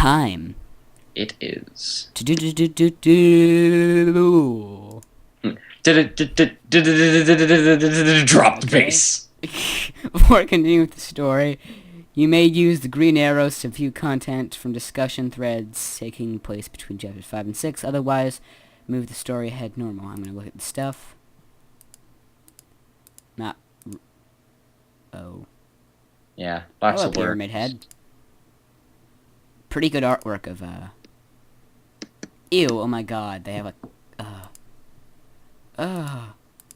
time It is. to do. Drop the Okay. bass. Before continuing with the story, you may use the green arrows to view content from discussion threads taking place between chapters 5 and 6. Otherwise, move the story ahead normal. I'm going to look at the stuff. Not... Oh. Yeah, box Hello, of work. Pyramid Head. Pretty good artwork of, Ew, oh my god, they have a...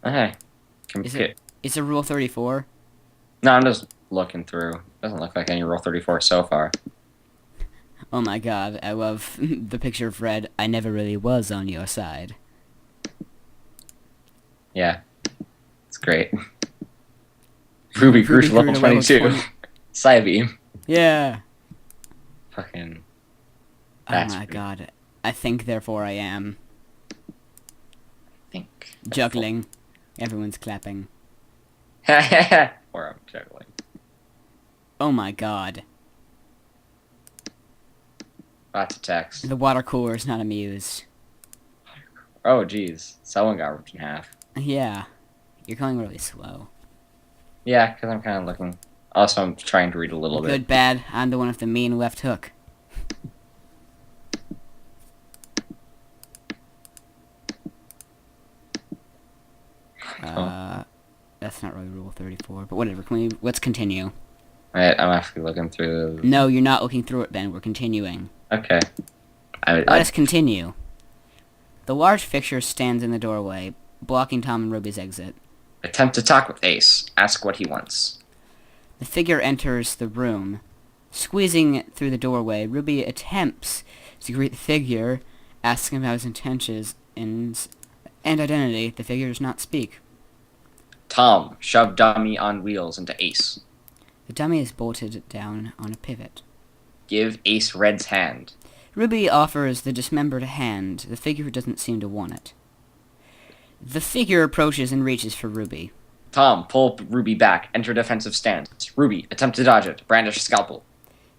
Okay. Compute. Is it Rule 34? No, I'm just looking through. Doesn't look like any Rule 34 so far. Oh my god, I love the picture of Red. I never really was on your side. Yeah. It's great. Ruby grew to level 22. Psybeam. Yeah. Fucking. Oh That's my pretty- god. I think, therefore I am. Think. Juggling. Everyone's clapping. Or I'm juggling. Oh my god. Lots of text. The water cooler is not amused. Oh, jeez. Someone got ripped in half. Yeah. You're going really slow. Yeah, because I'm kind of looking. Also, I'm trying to read a little Good, bit. bad. I'm the one with the mean left hook. That's not really Rule 34, but whatever. Let's continue. I'm actually looking through. No, you're not looking through it, Ben. We're continuing. Okay. Let us continue. The large fixture stands in the doorway, blocking Tom and Ruby's exit. Attempt to talk with Ace. Ask what he wants. The figure enters the room. Squeezing through the doorway, Ruby attempts to greet the figure, asking about his intentions and identity. The figure does not speak. Tom, shove dummy on wheels into Ace. The dummy is bolted down on a pivot. Give Ace Red's hand. Ruby offers the dismembered hand. The figure doesn't seem to want it. The figure approaches and reaches for Ruby. Tom, pull Ruby back. Enter defensive stance. Ruby, attempt to dodge it. Brandish scalpel.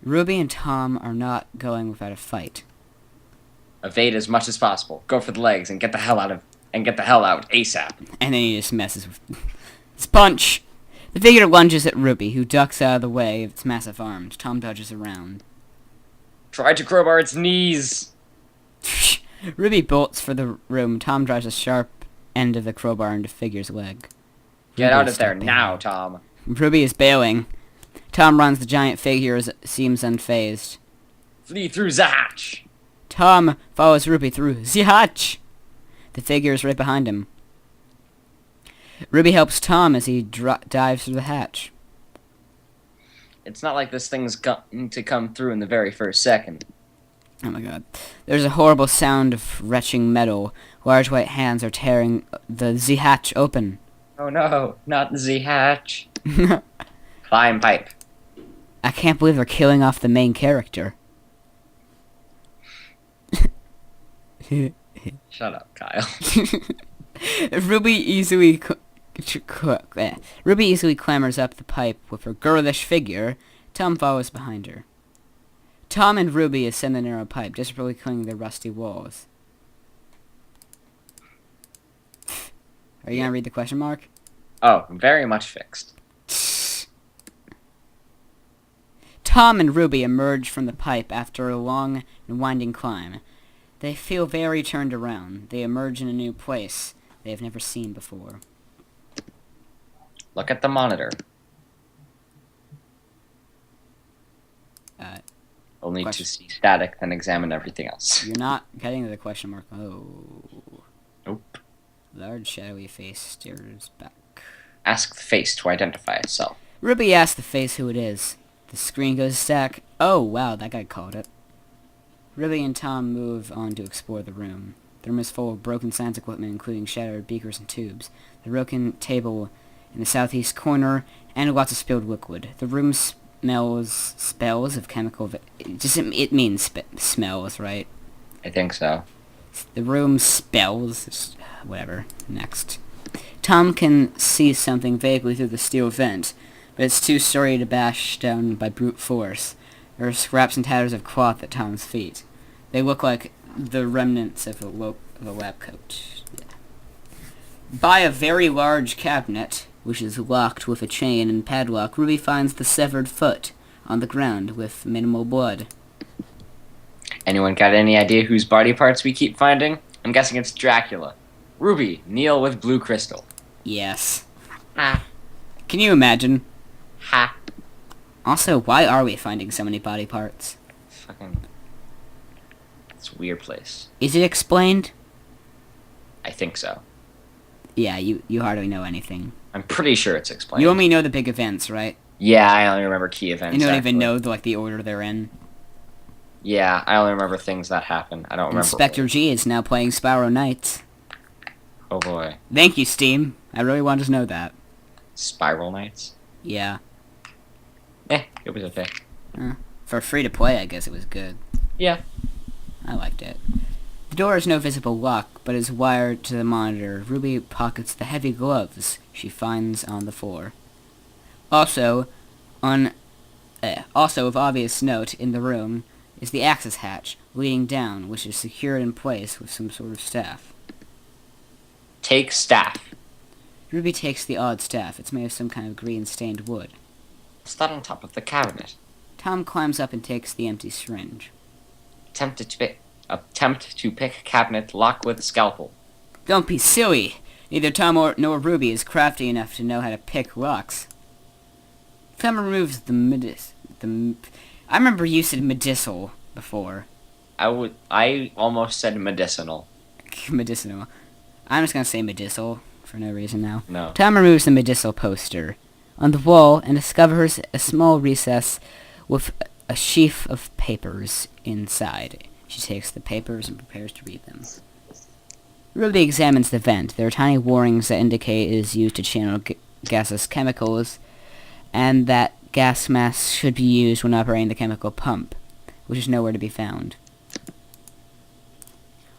Ruby and Tom are not going without a fight. Evade as much as possible. Go for the legs and get the hell out ASAP. And then he just messes with... His punch! The figure lunges at Ruby, who ducks out of the way of its massive arms. Tom dodges around. Try to crowbar its knees. Ruby bolts for the room. Tom drives a sharp end of the crowbar into the figure's leg. Get Ruby out is of there still now, bailing. Tom. Ruby is bailing. Tom runs. The giant figure seems unfazed. Flee through the hatch. Tom follows Ruby through the hatch. The figure is right behind him. Ruby helps Tom as he dives through the hatch. It's not like this thing's going to come through in the very first second. Oh my god. There's a horrible sound of retching metal. Large white hands are tearing the Z-hatch open. Oh no, not the Z hatch. Climb pipe. I can't believe they're killing off the main character. Shut up, Kyle. Ruby easily clambers up the pipe with her girlish figure. Tom follows behind her. Tom and Ruby ascend the narrow pipe, desperately clinging the rusty walls. Are you gonna read the question mark? Oh, very much fixed. Tom and Ruby emerge from the pipe after a long and winding climb. They feel very turned around. They emerge in a new place they have never seen before. Look at the monitor. Only question. to see static, then examine everything else. You're not getting to the question mark. Oh. Nope. Large shadowy face stares back. Ask the face to identify itself. Ruby asks the face who it is. The screen goes stack. Oh, wow, that guy called it. Ruby and Tom move on to explore the room. The room is full of broken science equipment, including shattered beakers and tubes. The broken table in the southeast corner, and lots of spilled liquid. The room smells of chemical... It means smells, right? I think so. The room spells... Whatever. Next. Tom can see something vaguely through the steel vent, but it's too sorry to bash down by brute force. There are scraps and tatters of cloth at Tom's feet. They look like the remnants of a lab coat. Yeah. By a very large cabinet, which is locked with a chain and padlock, Ruby finds the severed foot on the ground with minimal blood. Anyone got any idea whose body parts we keep finding? I'm guessing it's Dracula. Ruby, kneel with blue crystal. Yes. Ha. Can you imagine? Ha. Also, why are we finding so many body parts? Fucking... It's a weird place. Is it explained? I think so. Yeah, you hardly know anything. I'm pretty sure it's explained. You only know the big events, right? Yeah, I only remember key events. You don't actually. even know the order they're in. Yeah, I only remember things that happen. I don't remember. Inspector G is now playing Spyro Knights. Oh boy. Thank you, Steam. I really wanted to know that. Spiral Knights? Yeah. It was okay. For free to play, I guess it was good. Yeah. I liked it. The door has no visible lock, but is wired to the monitor. Ruby pockets the heavy gloves she finds on the floor. Also of obvious note in the room is the access hatch leading down, which is secured in place with some sort of staff. Take staff. Ruby takes the odd staff. It's made of some kind of green-stained wood. What's that on top of the cabinet? Tom climbs up and takes the empty syringe. Attempt to pick cabinet, lock with scalpel. Don't be silly! Neither Tom nor Ruby is crafty enough to know how to pick locks. Tom removes I remember you said medicinal before. I almost said medicinal. Medicinal. I'm just gonna say medicinal for no reason now. No. Tom removes the medicinal poster on the wall and discovers a small recess with a sheaf of papers inside. She takes the papers and prepares to read them. Ruby examines the vent. There are tiny warnings that indicate it is used to channel gaseous chemicals, and that gas masks should be used when operating the chemical pump, which is nowhere to be found.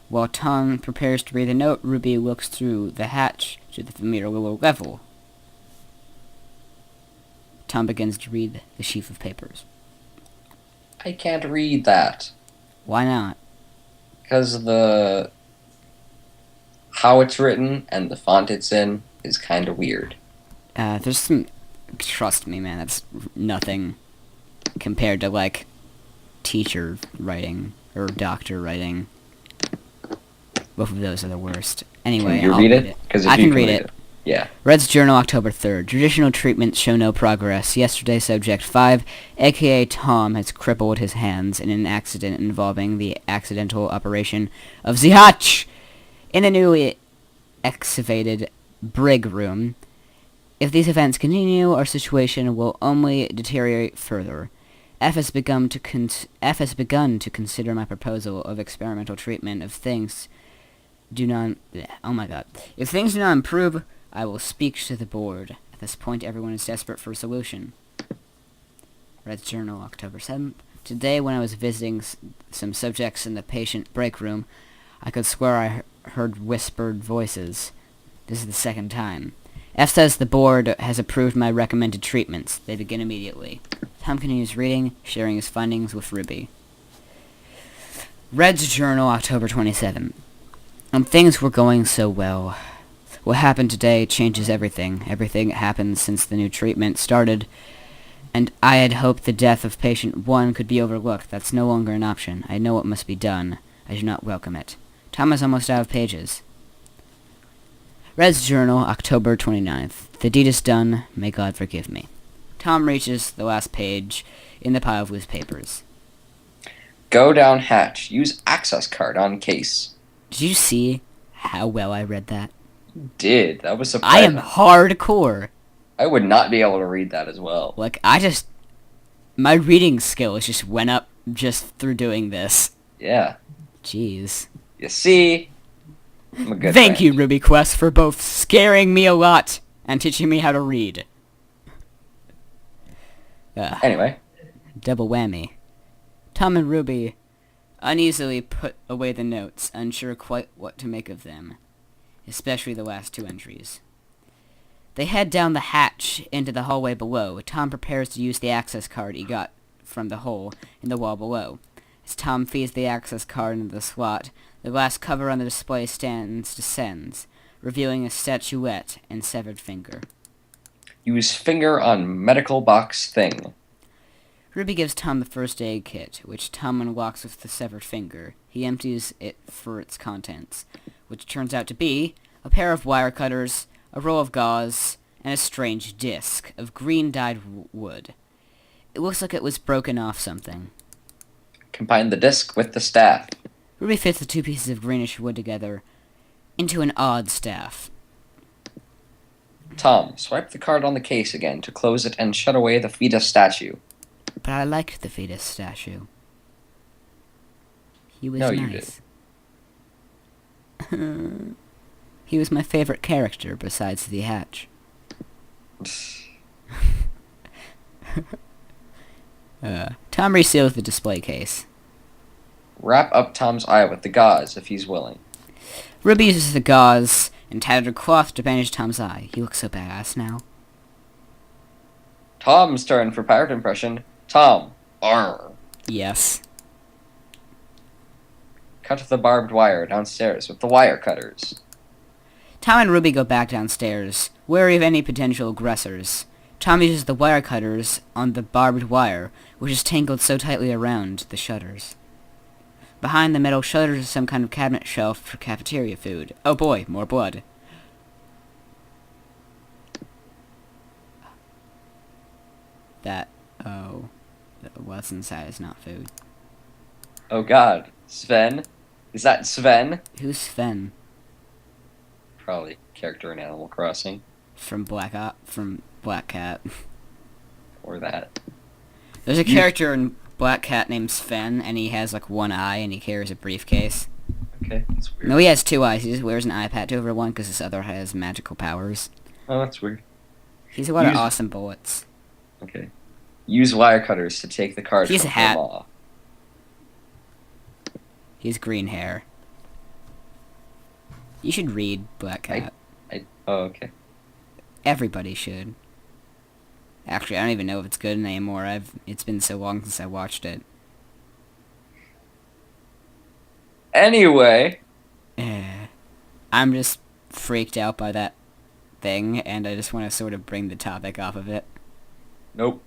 While Tom prepares to read the note, Ruby looks through the hatch to the familiar lower level. Tom begins to read the sheaf of papers. I can't read that. Why not? Because how it's written and the font it's in is kind of weird. There's some... Trust me, man, that's nothing compared to, teacher writing or doctor writing. Both of those are the worst. Anyway, Can you I'll read it? I can read it. Yeah. Red's Journal, October 3rd. Traditional treatments show no progress. Yesterday, Subject 5, a.k.a. Tom, has crippled his hands in an accident involving the accidental operation of the hatch in a newly excavated brig room. If these events continue, our situation will only deteriorate further. F has begun to consider my proposal of experimental treatment if things do not... Oh my god. If things do not improve, I will speak to the board. At this point, everyone is desperate for a solution. Red's Journal, October 7th. Today, when I was visiting some subjects in the patient break room, I could swear I heard whispered voices. This is the second time. F says the board has approved my recommended treatments. They begin immediately. Tom continues reading, sharing his findings with Ruby. Red's Journal, October 27th. Things were going so well. What happened today changes everything. Everything happened since the new treatment started, and I had hoped the death of patient 1 could be overlooked. That's no longer an option. I know what must be done. I do not welcome it. Tom is almost out of pages. Red's Journal, October 29th. The deed is done. May God forgive me. Tom reaches the last page in the pile of loose papers. Go down hatch. Use access card on case. Did you see how well I read that? Did. That was I surprising. am hardcore. I would not be able to read that as well. My reading skills just went up just through doing this. Yeah. Jeez. You see? I'm a good Thank friend. you, Ruby Quest, for both scaring me a lot and teaching me how to read. Anyway. Double whammy. Tom and Ruby uneasily put away the notes, unsure quite what to make of them, especially the last 2 entries. They head down the hatch into the hallway below. Tom prepares to use the access card he got from the hole in the wall below. As Tom feeds the access card into the slot, the glass cover on the display stands descends, revealing a statuette and severed finger. Use finger on medical box thing. Ruby gives Tom the first aid kit, which Tom unlocks with the severed finger. He empties it for its contents, which turns out to be a pair of wire cutters, a roll of gauze, and a strange disc of green dyed wood. It looks like it was broken off something. Combine the disc with the staff. Ruby fits the two pieces of greenish wood together into an odd staff. Tom, swipe the card on the case again to close it and shut away the fetus statue. But I liked the fetus statue. He was No, nice. you did. He was my favorite character besides the Hatch. Tom reseals the display case. Wrap up Tom's eye with the gauze if he's willing. Ruby uses the gauze and tattered cloth to bandage Tom's eye. He looks so badass now. Tom's turn for pirate impression. Tom. Arr. Yes. Cut the barbed wire downstairs with the wire cutters. Tom and Ruby go back downstairs, wary of any potential aggressors. Tom uses the wire cutters on the barbed wire, which is tangled so tightly around the shutters. Behind the metal shutters is some kind of cabinet shelf for cafeteria food. Oh boy, more blood. What's inside is not food. Oh god. Sven? Is that Sven? Who's Sven? Probably character in Animal Crossing. From Black Cat. Or that. There's a character in Black Cat named Sven, and he has like one eye, and he carries a briefcase. Okay, that's weird. No, he has two eyes. He just wears an eye patch over one because his other has magical powers. Oh, that's weird. He's a lot of awesome bullets. Okay. Use wire cutters to take the card He's from a hat. Grandma. He has green hair. You should read Black Cat. Oh, okay. Everybody should. Actually, I don't even know if it's good anymore. It's been so long since I watched it. Anyway. I'm just freaked out by that thing, and I just want to sort of bring the topic off of it. Nope.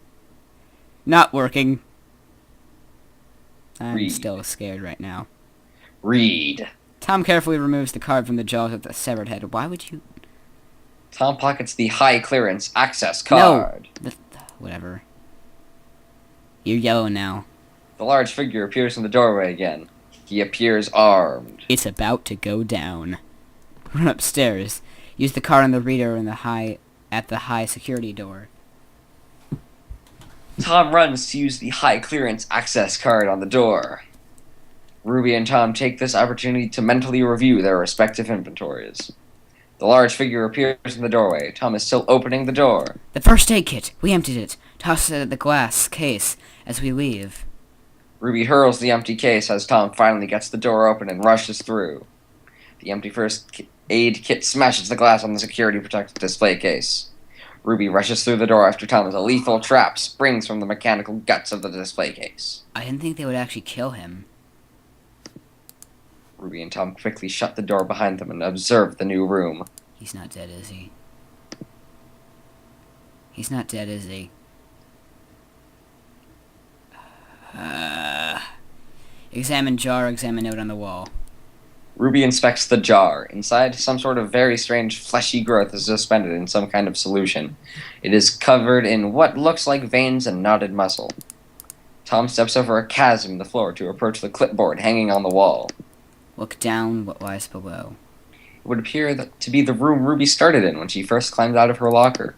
Not working. I'm Read. still scared right now. Read. Tom carefully removes the card from the jaws of the severed head. Why would you... Tom pockets the high clearance access card. No! Whatever. You're yellow now. The large figure appears in the doorway again. He appears armed. It's about to go down. Run upstairs. Use the card on the reader at the high security door. Tom runs to use the high clearance access card on the door. Ruby and Tom take this opportunity to mentally review their respective inventories. The large figure appears in the doorway. Tom is still opening the door. The first aid kit. We emptied it. Toss it at the glass case as we leave. Ruby hurls the empty case as Tom finally gets the door open and rushes through. The empty first aid kit smashes the glass on the security protected display case. Ruby rushes through the door after Tom as a lethal trap springs from the mechanical guts of the display case. I didn't think they would actually kill him. Ruby and Tom quickly shut the door behind them and observe the new room. He's not dead, is he? He's not dead, is he? Examine jar, examine note on the wall. Ruby inspects the jar. Inside, some sort of very strange fleshy growth is suspended in some kind of solution. It is covered in what looks like veins and knotted muscle. Tom steps over a chasm in the floor to approach the clipboard hanging on the wall. Look down what lies below. It would appear to be the room Ruby started in when she first climbed out of her locker.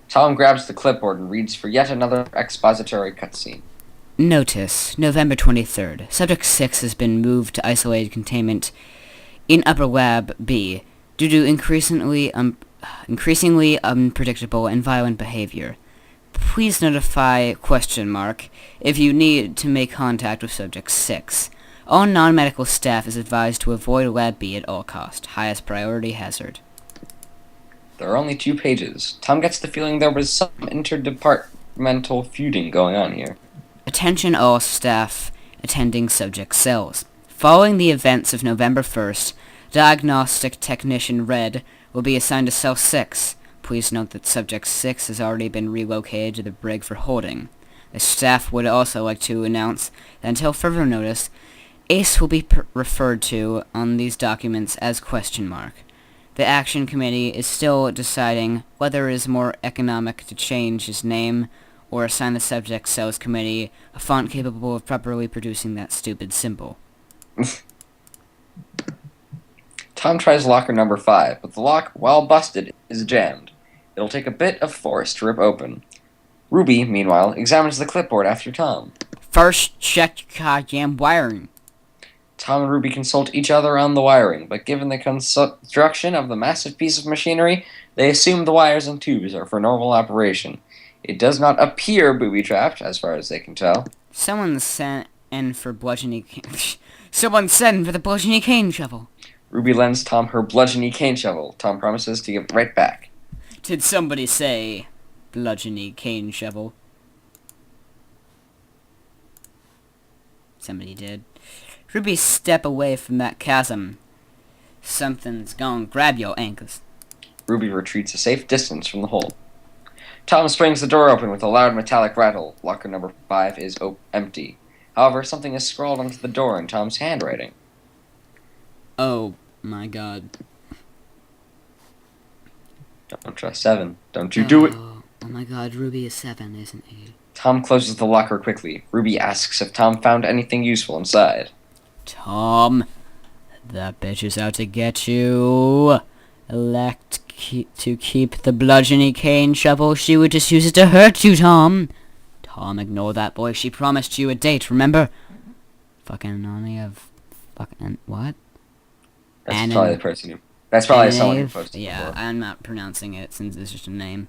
Tom grabs the clipboard and reads for yet another expository cutscene. Notice, November 23rd. Subject 6 has been moved to isolated containment in Upper Lab B due to increasingly unpredictable and violent behavior. Please notify if you need to make contact with Subject 6. All non-medical staff is advised to avoid Lab B at all costs. Highest priority hazard. There are only 2 pages. Tom gets the feeling there was some interdepartmental feuding going on here. Attention all staff attending subject cells. Following the events of November 1st, Diagnostic Technician Red will be assigned to Cell 6. Please note that Subject 6 has already been relocated to the brig for holding. The staff would also like to announce that until further notice, ACE will be referred to on these documents as question mark. The Action Committee is still deciding whether it is more economic to change his name or assign the Subject Cells Committee a font capable of properly producing that stupid symbol. Tom tries locker number 5, but the lock, while busted, is jammed. It'll take a bit of force to rip open. Ruby, meanwhile, examines the clipboard after Tom. First, check goddamn wiring. Tom and Ruby consult each other on the wiring, but given the construction of the massive piece of machinery, they assume the wires and tubes are for normal operation. It does not appear booby-trapped, as far as they can tell. Someone sent in for Someone sent in for the bludgeoning cane shovel. Ruby lends Tom her bludgeony cane shovel. Tom promises to give it right back. Did somebody say bludgeony cane shovel? Somebody did. Ruby, step away from that chasm. Something's gonna grab your ankles. Ruby retreats a safe distance from the hole. Tom springs the door open with a loud metallic rattle. Locker number 5 is empty. However, something is scrawled onto the door in Tom's handwriting. Oh my god. Don't trust 7. Don't you do it. Oh my god, Ruby is 7, isn't he? Tom closes the locker quickly. Ruby asks if Tom found anything useful inside. Tom, that bitch is out to get you. Elect to keep the bludgeony cane shovel. She would just use it to hurt you, Tom. Tom, ignore that boy. She promised you a date, remember? Fucking only of... Fucking... What? That's probably the person who... That's probably someone who posted Yeah, before. I'm not pronouncing it since it's just a name.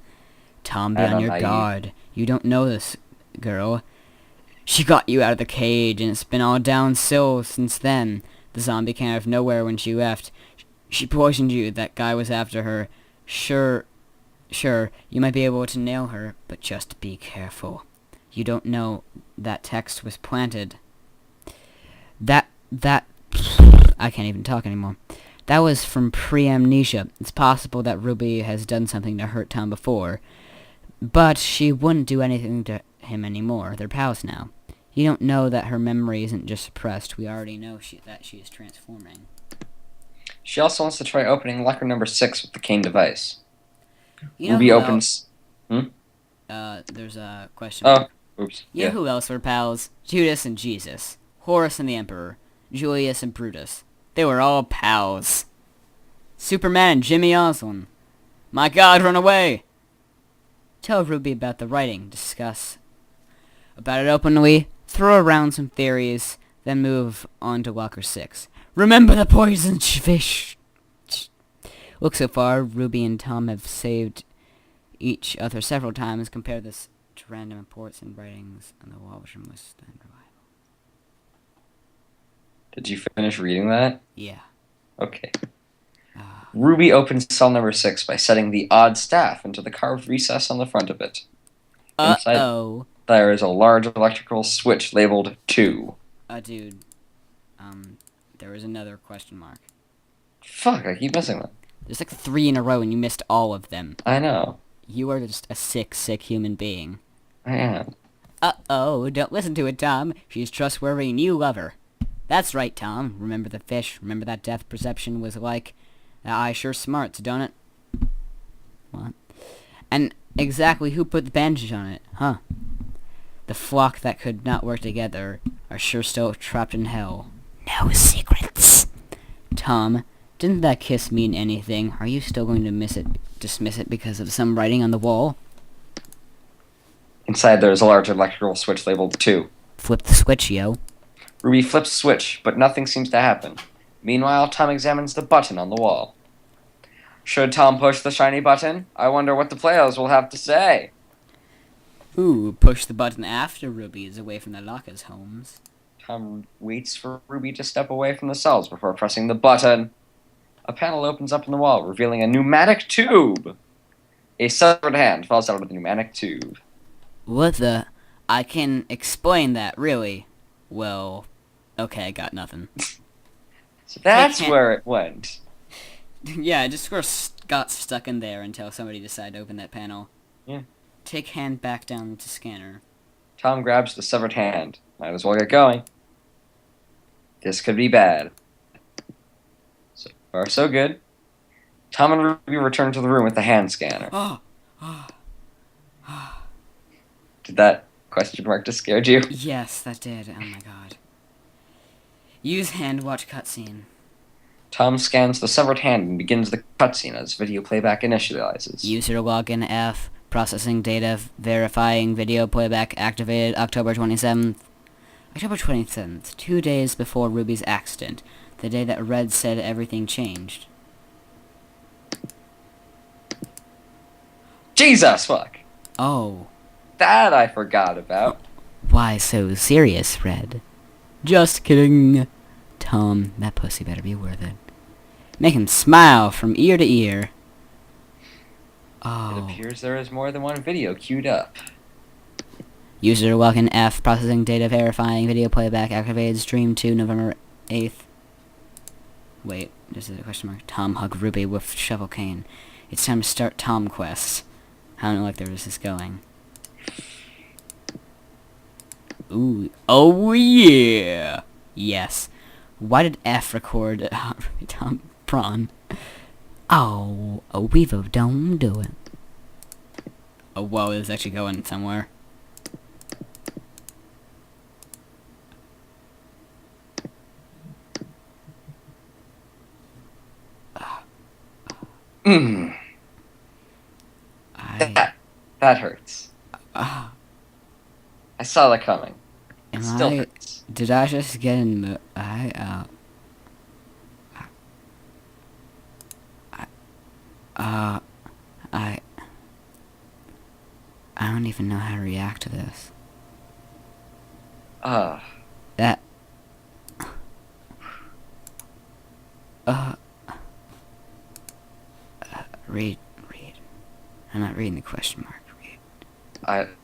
Tom, be on your guard. You don't know this girl. She got you out of the cage, and it's been all downhill since then. The zombie came out of nowhere when she left. She poisoned you. That guy was after her. Sure, you might be able to nail her, but just be careful. You don't know that text was planted. That... I can't even talk anymore. That was from pre-amnesia. It's possible that Ruby has done something to hurt Tom before, but she wouldn't do anything to him anymore. They're pals now. You don't know that her memory isn't just suppressed. We already know that she is transforming. She also wants to try opening locker number 6 with the cane device. You know Ruby opens... there's a question. Oh, oops. You know who else were pals? Judas and Jesus. Horus and the Emperor. Julius and Brutus. They were all pals. Superman and Jimmy Olsen. My god, run away! Tell Ruby about the writing. Discuss about it openly. Throw around some theories. Then move on to locker 6. Remember the poison fish! Look, so far, Ruby and Tom have saved each other several times. Compare this to random reports and writings on the wall, which are most unreliable. Did you finish reading that? Yeah. Okay. Ruby opens cell number 6 by setting the odd staff into the carved recess on the front of it. Uh-oh. There is a large electrical switch labeled 2. Dude. There was another question mark. Fuck, I keep missing them. There's like 3 in a row and you missed all of them. I know. You are just a sick human being. I am. Uh-oh, don't listen to it, Tom. She's trustworthy and you love her. That's right, Tom. Remember the fish? Remember that depth perception was like? That eye sure smarts, don't it? What? And exactly who put the bandage on it, huh? The flock that could not work together are sure still trapped in hell. No secrets. Tom, didn't that kiss mean anything? Are you still going to dismiss it because of some writing on the wall? Inside there is a large electrical switch labeled 2. Flip the switch, yo. Ruby flips the switch, but nothing seems to happen. Meanwhile, Tom examines the button on the wall. Should Tom push the shiny button? I wonder what the players will have to say. Ooh, push the button after Ruby is away from the lockers, Holmes. Tom waits for Ruby to step away from the cells before pressing the button. A panel opens up in the wall, revealing a pneumatic tube. A severed hand falls out of the pneumatic tube. What the... I can explain that, really. Well, okay, I got nothing. So that's hand- where it went. Yeah, I just sort of got stuck in there until somebody decided to open that panel. Yeah. Take hand back down to scanner. Tom grabs the severed hand. Might as well get going. This could be bad. So far, so good. Tom and Ruby return to the room with the hand scanner. Oh! Did that question mark just scared you? Yes, that did. Oh my god. Use hand watch cutscene. Tom scans the severed hand and begins the cutscene as video playback initializes. User login F. Processing data. Verifying video playback activated October 27th. October 27th, 2 days before Ruby's accident. The day that Red said everything changed. Jesus, fuck! Oh. That I forgot about. Why so serious, Red? Just kidding. Tom, that pussy better be worth it. Make him smile from ear to ear. It Oh. appears there is more than one video queued up. User login F. Processing data verifying video playback activated stream 2 November 8th. Wait, there's a question mark. Tom hug Ruby with shovel cane. It's time to start Tom Quest. I don't know like where this is going. Ooh. Oh yeah! Yes. Why did F record Tom Prawn? Oh, Weevo, don't do it. Oh, whoa, it's actually going somewhere. Mmm. That hurts. Ah, I saw that coming. It am still I... hurts. Did I just get in... I don't even know how to react to this. That... read. I'm not reading the question mark. Read.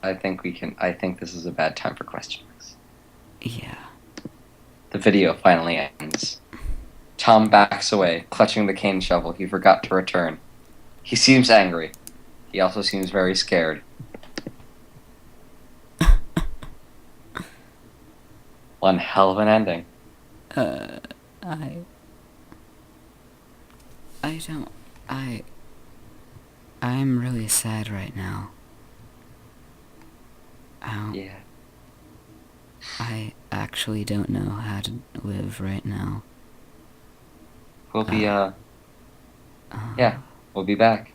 I think this is a bad time for question marks. Yeah. The video finally ends. Tom backs away, clutching the cane shovel he forgot to return. He seems angry. He also seems very scared. One hell of an ending. I'm really sad right now. Yeah. I actually don't know how to live right now. We'll be, yeah, we'll be back.